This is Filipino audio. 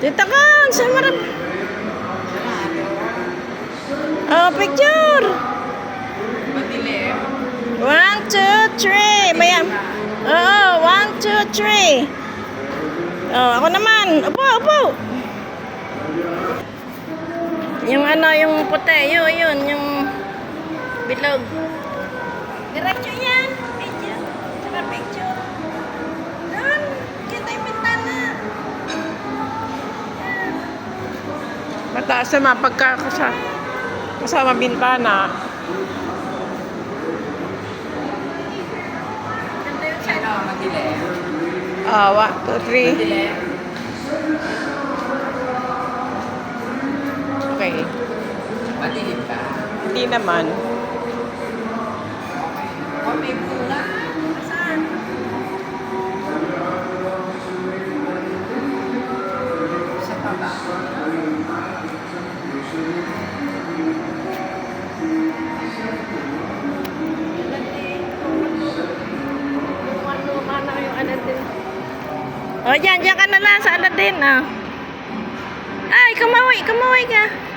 Dito ka, sa marap. Oh, picture. Madilim. 1, 2, 3. Mayam. Oo, 1, 2, 3. Oh, ako naman. Upo, upo. Yung ano, yung puti. Yun, yung bilog. Diretso yan. Picture. Saka picture. Doon. Kita yung bintana. Mataas naman kasama bintana. Ganda yung siya. Ano, madilim. 1, 2, 3. Madilim. Okay. Madilim ka. Hindi naman. O, may bunga. Saan? Sa baba. Luma-luma na yung Aladdin. O, dyan ka na lang sa Aladdin. Oh. Ay, kamawi ka.